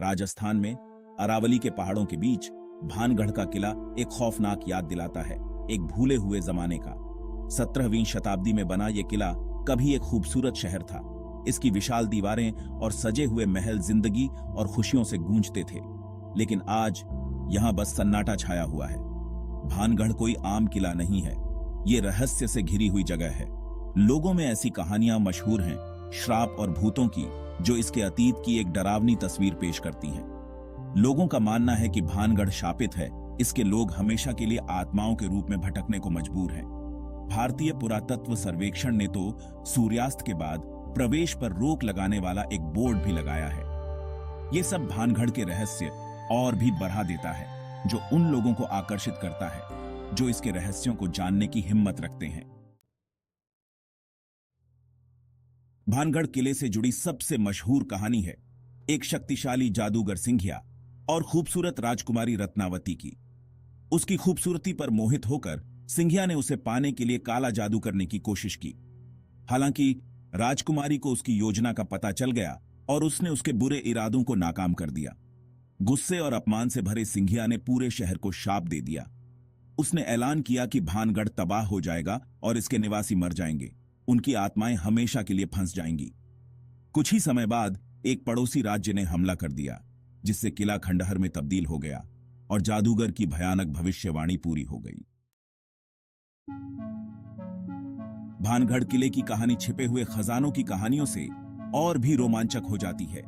राजस्थान में अरावली के पहाड़ों के बीच भानगढ़ का किला एक खौफनाक याद दिलाता है, एक भूले हुए जमाने का। 17वीं शताब्दी में बना यह किला कभी एक खूबसूरत शहर था। इसकी विशाल दीवारें और सजे हुए महल जिंदगी और खुशियों से गूंजते थे, लेकिन आज यहां बस सन्नाटा छाया हुआ है। भानगढ़ कोई आम किला नहीं है, ये रहस्य से घिरी हुई जगह है। लोगों में ऐसी कहानियां मशहूर हैं, श्राप और भूतों की, जो इसके अतीत की एक डरावनी तस्वीर पेश करती हैं। लोगों का मानना है कि भानगढ़ शापित है, इसके लोग हमेशा के लिए आत्माओं के रूप में भटकने को मजबूर हैं। भारतीय पुरातत्व सर्वेक्षण ने तो सूर्यास्त के बाद प्रवेश पर रोक लगाने वाला एक बोर्ड भी लगाया है। ये सब भानगढ़ के रहस्य और भी बढ़ा देता है, जो उन लोगों को आकर्षित करता है जो इसके रहस्यों को जानने की हिम्मत रखते हैं। भानगढ़ किले से जुड़ी सबसे मशहूर कहानी है एक शक्तिशाली जादूगर सिंघिया और खूबसूरत राजकुमारी रत्नावती की। उसकी खूबसूरती पर मोहित होकर सिंघिया ने उसे पाने के लिए काला जादू करने की कोशिश की। हालांकि राजकुमारी को उसकी योजना का पता चल गया और उसने उसके बुरे इरादों को नाकाम कर दिया। गुस्से और अपमान से भरे सिंघिया ने पूरे शहर को शाप दे दिया। उसने ऐलान किया कि भानगढ़ तबाह हो जाएगा और इसके निवासी मर जाएंगे, उनकी आत्माएं हमेशा के लिए फंस जाएंगी। कुछ ही समय बाद एक पड़ोसी राज्य ने हमला कर दिया, जिससे किला खंडहर में तब्दील हो गया और जादूगर की भयानक भविष्यवाणी पूरी हो गई। भानगढ़ किले की कहानी छिपे हुए खजानों की कहानियों से और भी रोमांचक हो जाती है।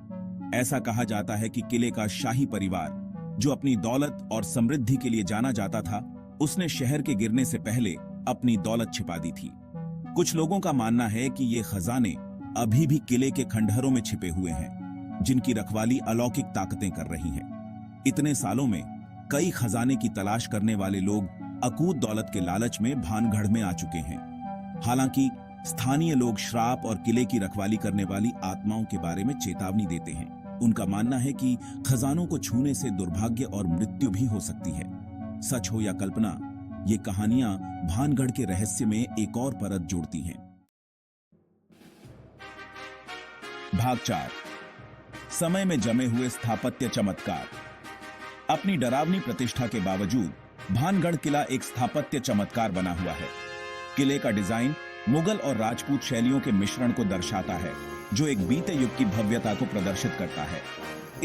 ऐसा कहा जाता है कि किले का शाही परिवार, जो अपनी दौलत और समृद्धि के लिए जाना जाता था, उसने शहर के गिरने से पहले अपनी दौलत छिपा दी थी। कुछ लोगों का मानना है कि ये खजाने अभी भी किले के खंडहरों में छिपे हुए हैं, जिनकी रखवाली अलौकिक ताकतें कर रही हैं। इतने सालों में कई खजाने की तलाश करने वाले लोग अकूत दौलत के लालच में भानगढ़ में आ चुके हैं। हालांकि स्थानीय लोग श्राप और किले की रखवाली करने वाली आत्माओं के बारे में चेतावनी देते हैं। उनका मानना है कि खजानों को छूने से दुर्भाग्य और मृत्यु भी हो सकती है। सच हो या कल्पना, ये कहानियां भानगढ़ के रहस्य में एक और परत जोड़ती हैं। भाग 4, समय में जमे हुए स्थापत्य चमत्कार। अपनी डरावनी प्रतिष्ठा के बावजूद भानगढ़ किला एक स्थापत्य चमत्कार बना हुआ है। किले का डिजाइन मुगल और राजपूत शैलियों के मिश्रण को दर्शाता है, जो एक बीते युग की भव्यता को प्रदर्शित करता है।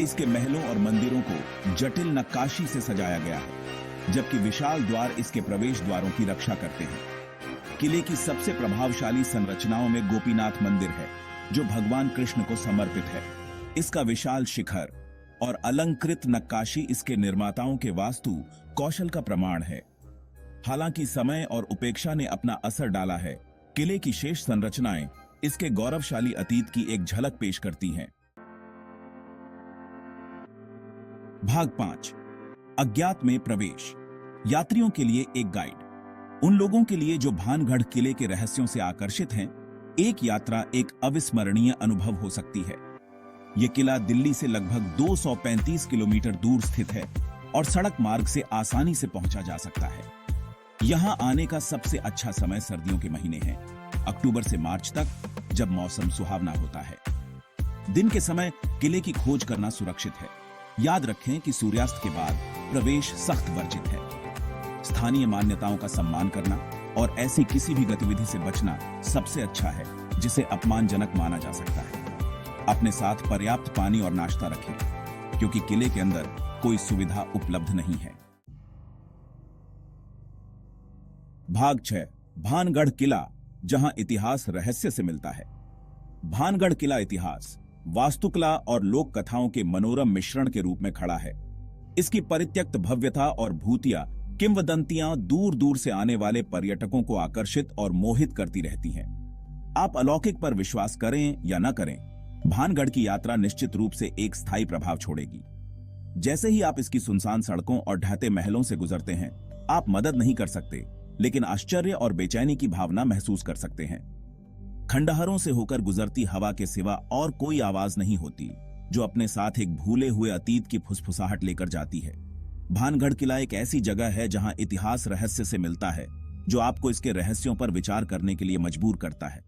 इसके महलों और मंदिरों को जटिल नक्काशी से सजाया गया है, जबकि विशाल द्वार इसके प्रवेश द्वारों की रक्षा करते हैं। किले की सबसे प्रभावशाली संरचनाओं में गोपीनाथ मंदिर है, जो भगवान कृष्ण को समर्पित है। इसका विशाल शिखर और अलंकृत नक्काशी इसके निर्माताओं के वास्तु कौशल का प्रमाण है। हालांकि समय और उपेक्षा ने अपना असर डाला है, किले की शेष संरचनाएं इसके गौरवशाली अतीत की एक झलक पेश करती हैं। भाग 5, अज्ञात में प्रवेश। यात्रियों के लिए एक गाइड। उन लोगों के लिए जो भानगढ़ किले के रहस्यों से आकर्षित हैं, एक यात्रा एक अविस्मरणीय अनुभव हो सकती है। यह किला दिल्ली से लगभग 235 किलोमीटर दूर स्थित है और सड़क मार्ग से आसानी से पहुंचा जा सकता है। यहां आने का सबसे अच्छा समय सर्दियों के महीने हैं, अक्टूबर से मार्च तक, जब मौसम सुहावना होता है। दिन के समय किले की खोज करना सुरक्षित है। याद रखें कि सूर्यास्त के बाद प्रवेश सख्त वर्जित है। स्थानीय मान्यताओं का सम्मान करना और ऐसी किसी भी गतिविधि से बचना सबसे अच्छा है जिसे अपमानजनक माना जा सकता है। अपने साथ पर्याप्त पानी और नाश्ता रखें, क्योंकि किले के अंदर कोई सुविधा उपलब्ध नहीं है। भाग 6, भानगढ़ किला, जहां इतिहास रहस्य से मिलता है। भानगढ़ किला इतिहास, वास्तुकला और लोक कथाओं के मनोरम मिश्रण के रूप में खड़ा है। इसकी परित्यक्त भव्यता और भूतिया किंवदंतियां दूर दूर से आने वाले पर्यटकों को आकर्षित और मोहित करती रहती हैं। आप अलौकिक पर विश्वास करें या न करें, भानगढ़ की यात्रा निश्चित रूप से एक स्थायी प्रभाव छोड़ेगी। जैसे ही आप इसकी सुनसान सड़कों और ढहते महलों से गुजरते हैं, आप मदद नहीं कर सकते, लेकिन आश्चर्य और बेचैनी की भावना महसूस कर सकते हैं। खंडहरों से होकर गुजरती हवा के सिवा और कोई आवाज नहीं होती, जो अपने साथ एक भूले हुए अतीत की फुसफुसाहट लेकर जाती है। भानगढ़ किला एक ऐसी जगह है जहां इतिहास रहस्य से मिलता है, जो आपको इसके रहस्यों पर विचार करने के लिए मजबूर करता है।